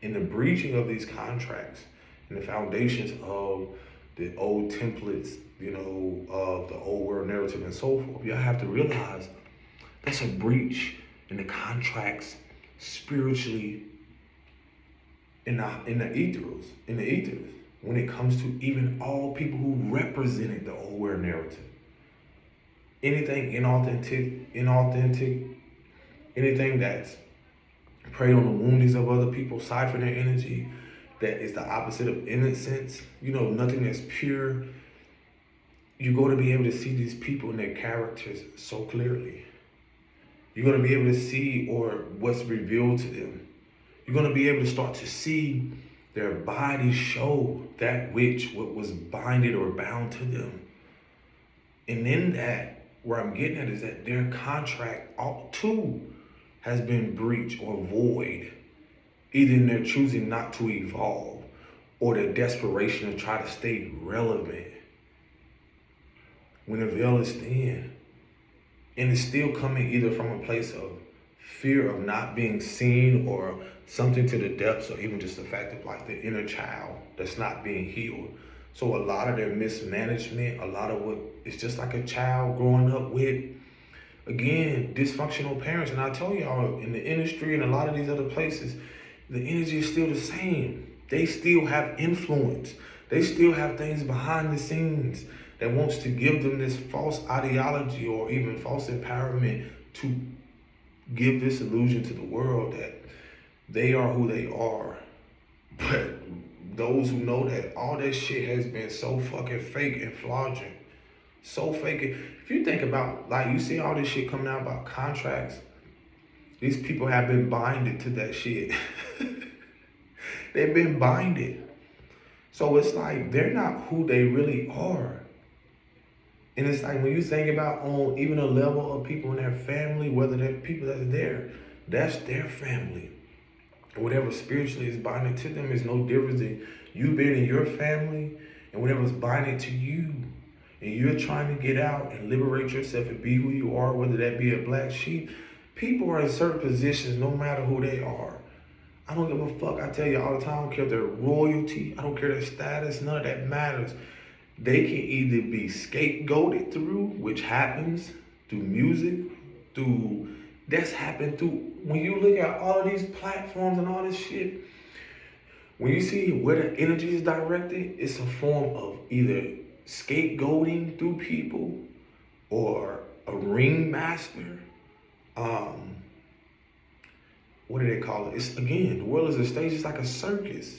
S2: in the breaching of these contracts and the foundations of the old templates, of the old world narrative and so forth. Y'all have to realize that's a breach in the contracts spiritually in the ethers, when it comes to even all people who represented the old world narrative. Anything inauthentic, anything that's preyed on the woundings of other people, siphon their energy, that is the opposite of innocence, nothing that's pure. You're going to be able to see these people and their characters so clearly. You're going to be able to see or what's revealed to them. You're going to be able to start to see their bodies show that what was binded or bound to them. And in that, where I'm getting at is that their contract too has been breached or void. Either in their choosing not to evolve or their desperation to try to stay relevant. When the veil is thin, and it's still coming either from a place of fear of not being seen or something to the depths, or even just the fact of like the inner child that's not being healed. So a lot of their mismanagement, a lot of what it's just like a child growing up with, again, dysfunctional parents. And I tell y'all, in the industry and a lot of these other places, the energy is still the same. They still have influence. They still have things behind the scenes that wants to give them this false ideology or even false empowerment to give this illusion to the world that they are who they are. But those who know that all that shit has been so fucking fake and fraudulent, so fake. If you think about, like, you see all this shit coming out about contracts, these people have been binded to that shit. They've been binded. So it's like they're not who they really are. And it's like when you think about on even a level of people in their family, whether they're people that's there, that's their family. And whatever spiritually is binding to them is no different than you being in your family and whatever's binding to you. And you're trying to get out and liberate yourself and be who you are, whether that be a black sheep. People are in certain positions no matter who they are. I don't give a fuck. I tell you all the time, I don't care their royalty. I don't care their status. None of that matters. They can either be scapegoated through, which happens through music, that's happened through, when you look at all of these platforms and all this shit, when you see where the energy is directed, it's a form of either scapegoating through people or a ringmaster. What do they call it? It's, again, the world is a stage. It's like a circus.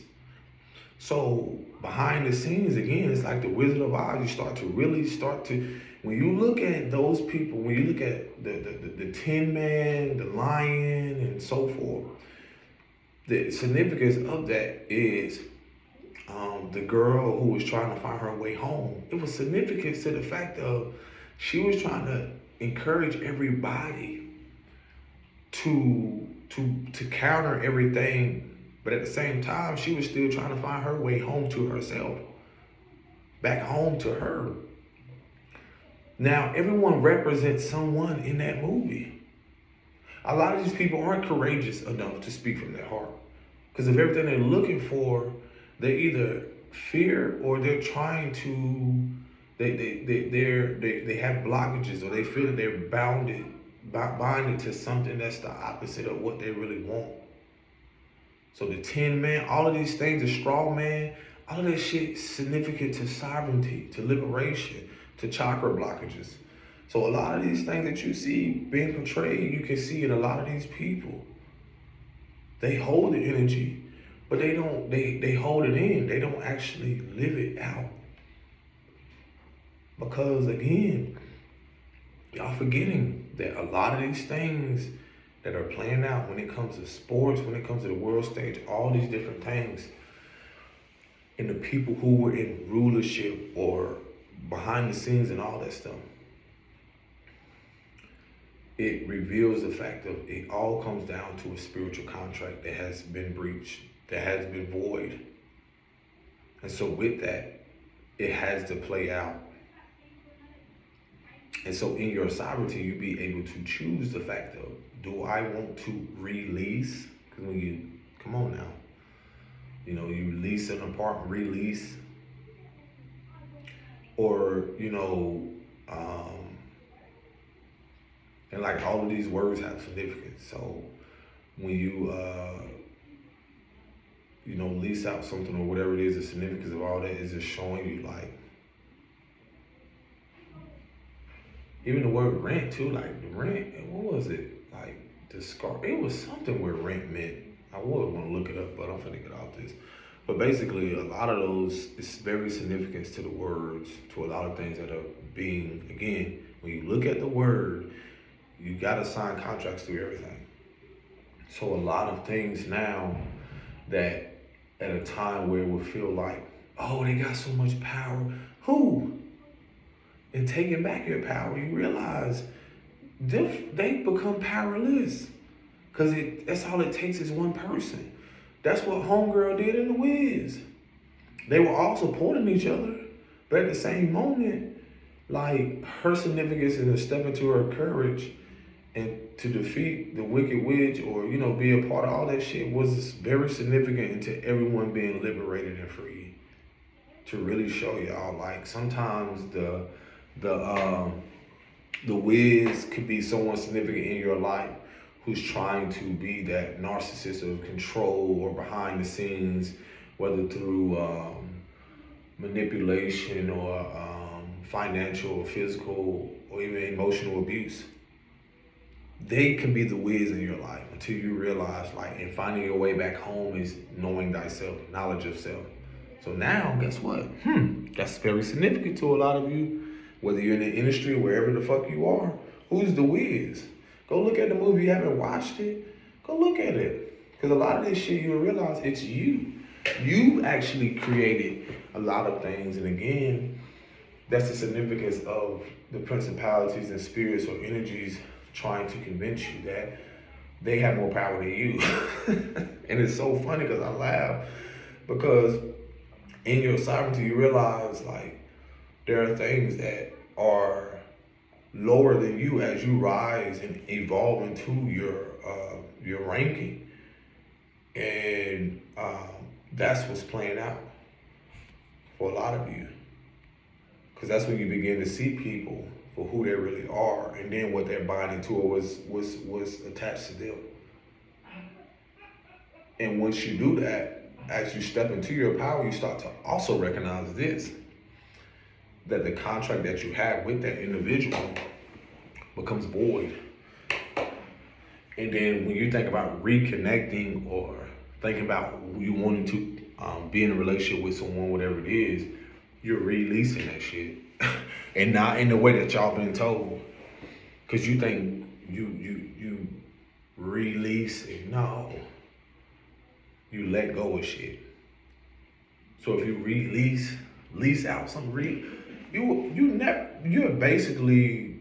S2: So behind the scenes, again, it's like the Wizard of Oz. You when you look at those people, when you look at the Tin Man, the Lion, and so forth, the significance of that is the girl who was trying to find her way home. It was significant to the fact of she was trying to encourage everybody to counter everything, but at the same time, she was still trying to find her way home to herself, back home to her. Now, everyone represents someone in that movie. A lot of these people aren't courageous enough to speak from their heart, because of everything they're looking for, they either fear or they're trying to. They have blockages, or they feel that they're binded to something that's the opposite of what they really want. So the Tin Man, all of these things, the Straw Man, all of that shit is significant to sovereignty, to liberation, to chakra blockages. So a lot of these things that you see being portrayed, you can see in a lot of these people. They hold the energy, but they hold it in. They don't actually live it out. Because again, y'all forgetting that a lot of these things that are playing out when it comes to sports, when it comes to the world stage, all these different things, and the people who were in rulership or behind the scenes and all that stuff, it reveals the fact of it all comes down to a spiritual contract that has been breached, that has been void. And so with that, it has to play out. And so in your sovereignty, you be able to choose the fact of, do I want to release? Because when you, come on now, you know, you lease an apartment, release, or, you know, and like all of these words have significance. So when you know, lease out something or whatever it is, the significance of all that is just showing you like, even the word rent too, like the rent, what was it? Like it was something where rent meant. I would want to look it up, but I'm finna get off this. But basically, a lot of those, it's very significant to the words, to a lot of things that are being, again, when you look at the word, you gotta sign contracts through everything. So a lot of things now that at a time where it would feel like, oh, they got so much power. Who? And taking back your power, you realize they become powerless. Because that's all it takes is one person. That's what Homegirl did in The Wiz. They were all supporting each other, but at the same moment, like, her significance and to step into her courage and to defeat the Wicked Witch, or, you know, be a part of all that shit, was very significant into everyone being liberated and free. To really show y'all, like, sometimes the Wiz could be someone significant in your life who's trying to be that narcissist of control or behind the scenes, whether through manipulation or financial or physical or even emotional abuse. They can be the Wiz in your life until you realize, like, and finding your way back home is knowing thyself, knowledge of self. So now, guess what? That's very significant to a lot of you, whether you're in the industry or wherever the fuck you are. Who's the Wiz? Go look at the movie. You haven't watched it? Go look at it. Because a lot of this shit, you'll realize it's you. You actually created a lot of things. And again, that's the significance of the principalities and spirits or energies trying to convince you that they have more power than you. And it's so funny because I laugh, because in your sovereignty, you realize, like, there are things that are lower than you as you rise and evolve into your ranking. And that's what's playing out for a lot of you. Because that's when you begin to see people for who they really are, and then what they're binding to or was attached to them. And once you do that, as you step into your power, you start to also recognize this, that the contract that you have with that individual becomes void. And then when you think about reconnecting or thinking about you wanting to be in a relationship with someone, whatever it is, you're releasing that shit. And not in the way that y'all been told. Because you think you release it. No. You let go of shit. So if you lease out something, you're basically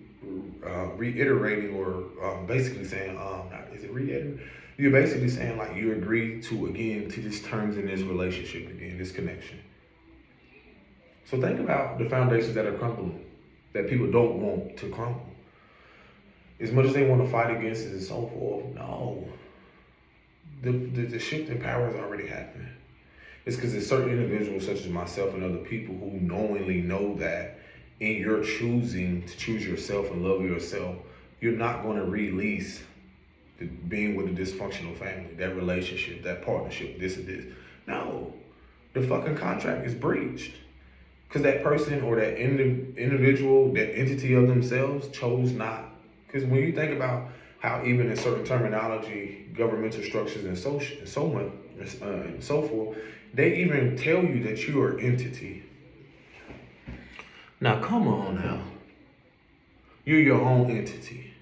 S2: reiterating or basically saying, is it reiterating? You're basically saying, like, you agree to, again, to these terms in this relationship again, this connection. So think about the foundations that are crumbling, that people don't want to crumble. As much as they want to fight against it and so forth, no. The shift in power has already happened. It's because there's certain individuals such as myself and other people who knowingly know that in your choosing to choose yourself and love yourself, you're not going to release being with a dysfunctional family, that relationship, that partnership, this and this. No, the fucking contract is breached. Because that person or that individual, that entity of themselves chose not. Because when you think about how even in certain terminology, governmental structures and so forth, they even tell you that you are entity. Now, come on now. You're your own entity.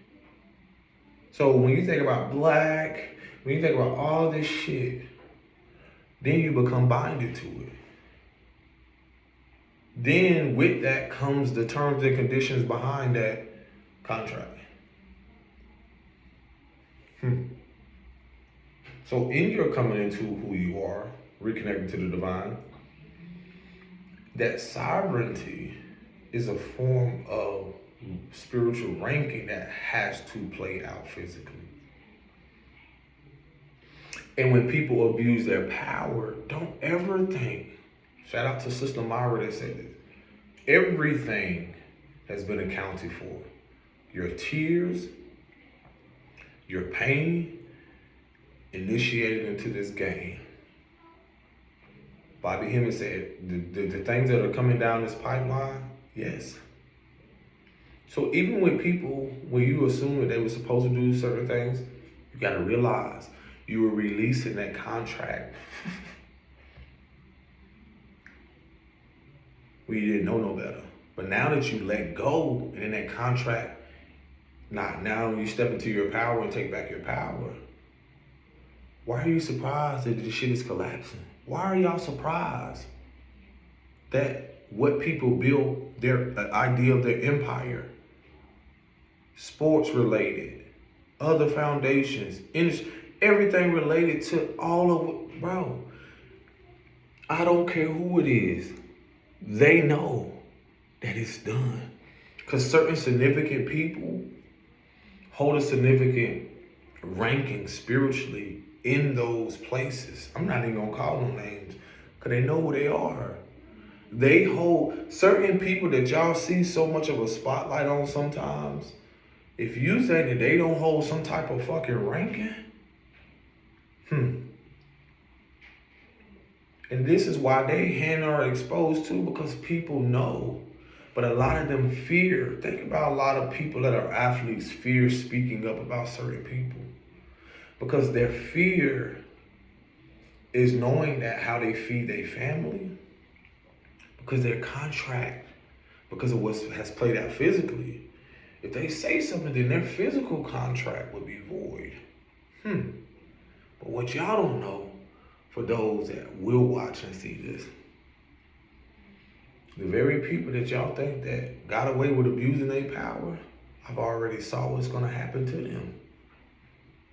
S2: So when you think about black, when you think about all this shit, then you become binded to it. Then with that comes the terms and conditions behind that contract. So in your coming into who you are, reconnecting to the divine, that sovereignty is a form of spiritual ranking that has to play out physically. And when people abuse their power, don't ever think, shout out to Sister Myra that said this, everything has been accounted for. Your tears, your pain, initiated into this game. Bobby Hemming said, the things that are coming down this pipeline, yes. So even with people, when you assume that they were supposed to do certain things, you got to realize you were releasing that contract when you didn't know no better. But now that you let go and in that contract, now you step into your power and take back your power. Why are you surprised that this shit is collapsing? Why are y'all surprised that what people build, their idea of their empire, sports related, other foundations, everything related to all of it, bro. I don't care who it is. They know that it's done. Because certain significant people hold a significant ranking spiritually in those places. I'm not even gonna call them names because they know who they are. They hold certain people that y'all see so much of a spotlight on sometimes. If you say that they don't hold some type of fucking ranking, and this is why they hand are exposed too, because people know. But a lot of them fear. Think about a lot of people that are athletes fear speaking up about certain people. Because their fear is knowing that how they feed their family, because their contract, because of what has played out physically. If they say something, then their physical contract would be void. But what y'all don't know, for those that will watch and see this, the very people that y'all think that got away with abusing their power, I've already saw what's going to happen to them.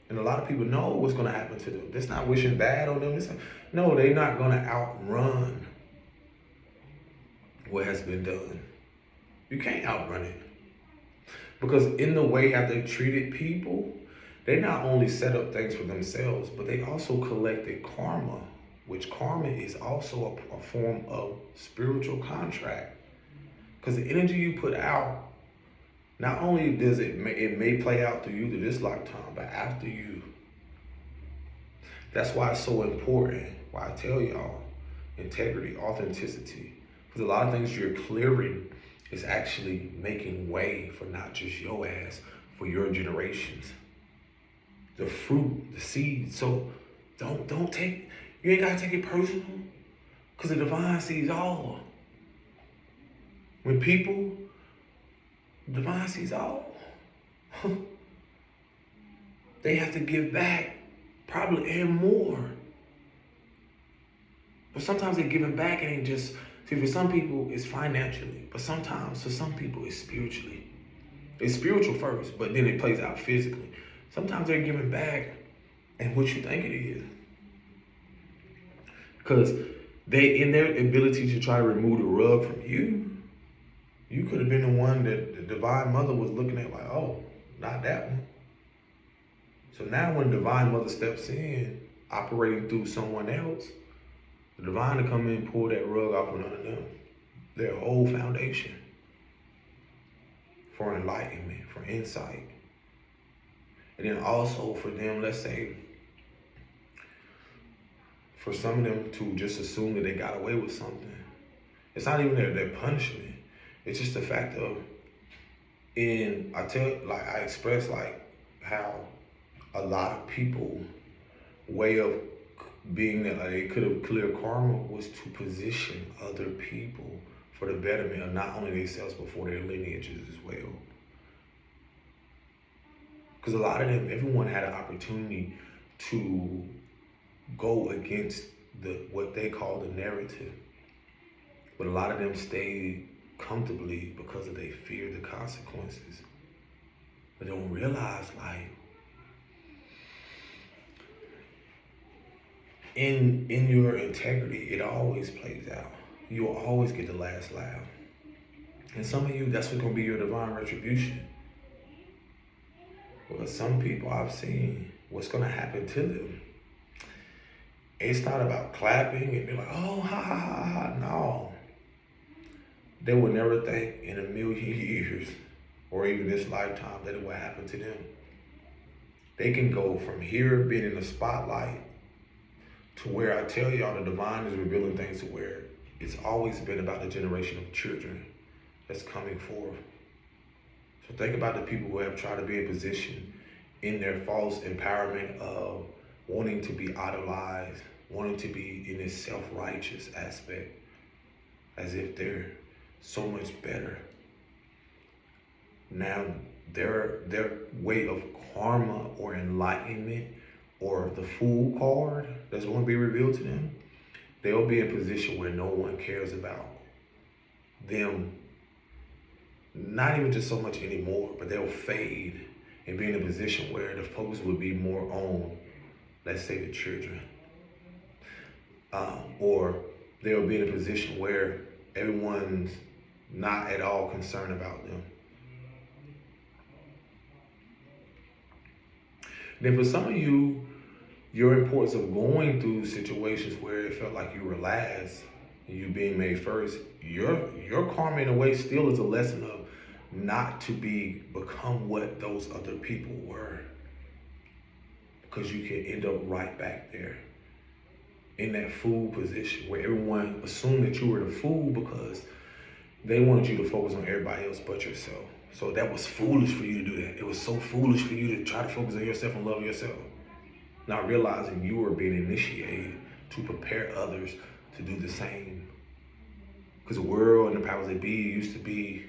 S2: And a lot of people know what's going to happen to them. That's not wishing bad on them. No, they're not going to outrun what has been done. You can't outrun it. Because in the way how they treated people, they not only set up things for themselves, but they also collected karma, which karma is also a form of spiritual contract. Because the energy you put out, not only does it may play out through you to this lifetime, but after you. That's why it's so important, why I tell y'all, integrity, authenticity. Because a lot of things you're clearing is actually making way for not just your ass, for your generations. The fruit, the seed. So don't take, you ain't gotta take it personal, because the divine sees all. When people, the divine sees all. They have to give back, probably, and more. But sometimes they're giving back and ain't just, see, for some people it's financially, but sometimes for some people it's spiritually. It's spiritual first, but then it plays out physically. Sometimes they're giving back and what you think it is. Because they, in their ability to try to remove the rug from you, you could have been the one that the Divine Mother was looking at like, oh, not that one. So now when Divine Mother steps in, operating through someone else, the Divine to come in and pull that rug off from under them. Their whole foundation for enlightenment, for insight. And then also for them, let's say, for some of them to just assume that they got away with something. It's not even their punishment. It's just the fact of, I express like how a lot of people way of being that like, they could have cleared karma was to position other people for the betterment of not only themselves but for their lineages as well. Because a lot of them, everyone had an opportunity to go against what they call the narrative. But a lot of them stayed comfortably because of they fear the consequences. But don't realize, like, in your integrity, it always plays out. You will always get the last laugh. And some of you, that's what's going to be your divine retribution. Because some people I've seen, what's going to happen to them, it's not about clapping and be like, oh, ha, ha, ha, ha. No. They would never think in a million years or even this lifetime that it would happen to them. They can go from here being in the spotlight to where I tell y'all the divine is revealing things to where it's always been about the generation of children that's coming forth. So think about the people who have tried to be in position in their false empowerment of wanting to be idolized, wanting to be in this self-righteous aspect, as if they're so much better. Now, their way of karma or enlightenment or the fool card that's going to be revealed to them, they'll be in a position where no one cares about them, not even just so much anymore, but they'll fade and be in a position where the focus would be more on, let's say, the children. Or they'll be in a position where everyone's not at all concerned about them. Then for some of you, your importance of going through situations where it felt like you were last and you being made first, your karma in a way still is a lesson of not to become what those other people were. Because you can end up right back there in that fool position where everyone assumed that you were the fool because they wanted you to focus on everybody else but yourself. So that was foolish for you to do that. It was so foolish for you to try to focus on yourself and love yourself. Not realizing you were being initiated to prepare others to do the same. Because the world and the powers that used to be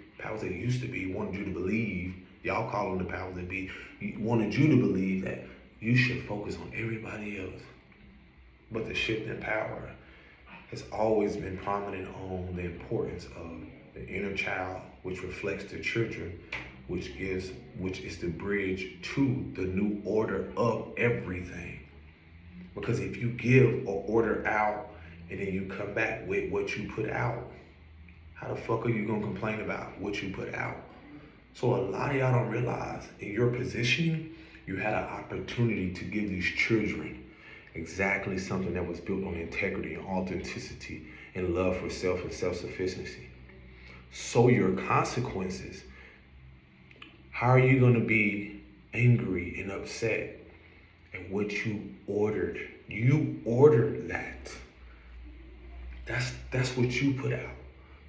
S2: wanted you to believe, y'all call them the powers that be, wanted you to believe that you should focus on everybody else. But the shift in power has always been prominent on the importance of the inner child, which reflects the children, which is the bridge to the new order of everything. Because if you give or order out and then you come back with what you put out, how the fuck are you gonna complain about what you put out? So a lot of y'all don't realize in your positioning, you had an opportunity to give these children exactly something that was built on integrity and authenticity and love for self and self-sufficiency. So your consequences, how are you going to be angry and upset at what you ordered? You ordered that. That's what you put out.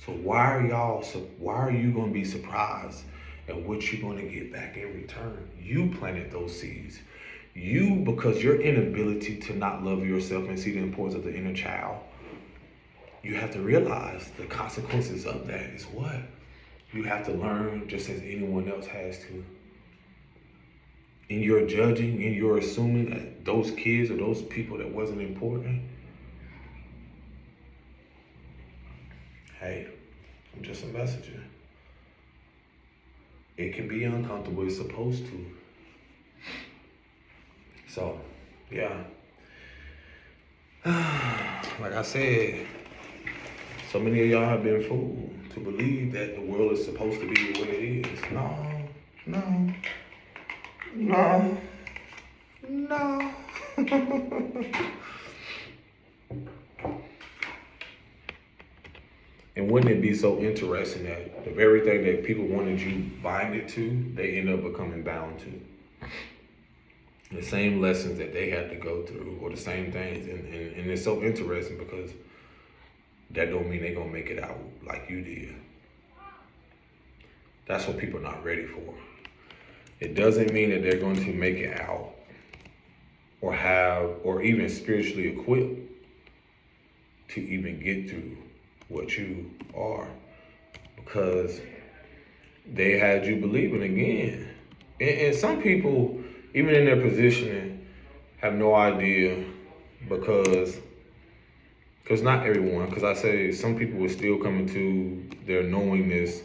S2: So why are you going to be surprised at what you're going to get back in return? You planted those seeds. You, because your inability to not love yourself and see the importance of the inner child, you have to realize the consequences of that is what? You have to learn just as anyone else has to. In your judging, in your assuming that those kids or those people that wasn't important, hey, I'm just a messenger. It can be uncomfortable, it's supposed to. So, yeah. Like I said, so many of y'all have been fooled to believe that the world is supposed to be the way it is. No. And wouldn't it be so interesting that the very thing that people wanted you binded to, they end up becoming bound to? The same lessons that they had to go through, or the same things. And it's so interesting because that don't mean they're going to make it out like you did. That's what people are not ready for. It doesn't mean that they're going to make it out or even spiritually equipped to even get through what you are, because they had you believing again. And some people, even in their positioning, have no idea because not everyone, because I say some people are still coming to their knowingness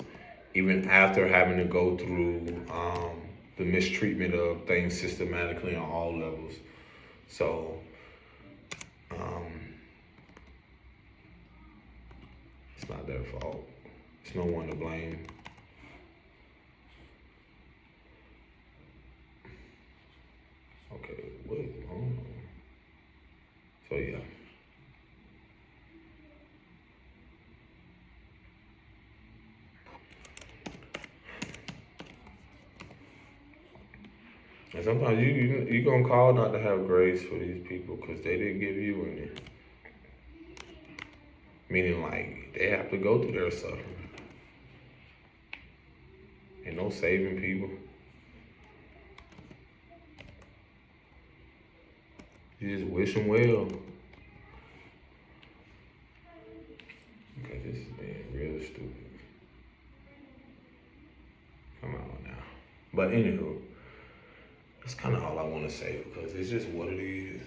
S2: even after having to go through the mistreatment of things systematically on all levels. So, it's not their fault. There's no one to blame. Okay, what is going on? So yeah. And sometimes you gonna call not to have grace for these people because they didn't give you any. Meaning like they have to go through their suffering. Ain't no saving people. You just wish them well. Okay, this is being real stupid. Come on now. But anywho, that's kind of all I want to say because it's just what it is.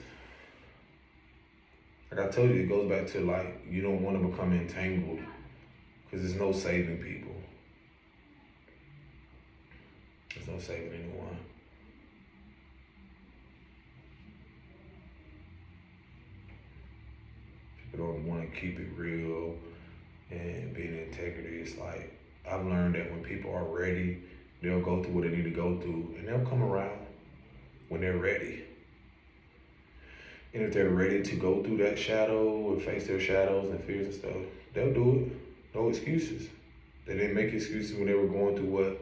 S2: Like I told you, it goes back to like, you don't want to become entangled because there's no saving people. There's no saving anyone. People don't want to keep it real and be in integrity. It's like, I've learned that when people are ready, they'll go through what they need to go through and they'll come around when they're ready. And if they're ready to go through that shadow and face their shadows and fears and stuff, they'll do it. No excuses. They didn't make excuses when they were going through what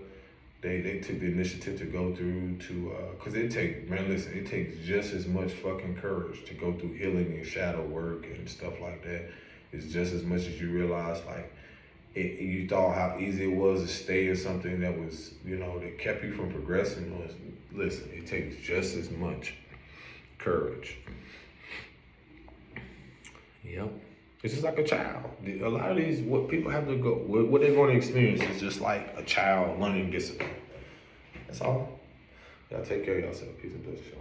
S2: they took the initiative to go through to, cause it takes just as much fucking courage to go through healing and shadow work and stuff like that. It's just as much as you realize, like, you thought how easy it was to stay in something that was, that kept you from progressing. Listen, it takes just as much courage. Yep. It's just like a child. A lot of these, what people have to go, what they're going to experience is just like a child learning discipline. That's all. Y'all take care of yourself. Peace and blessings.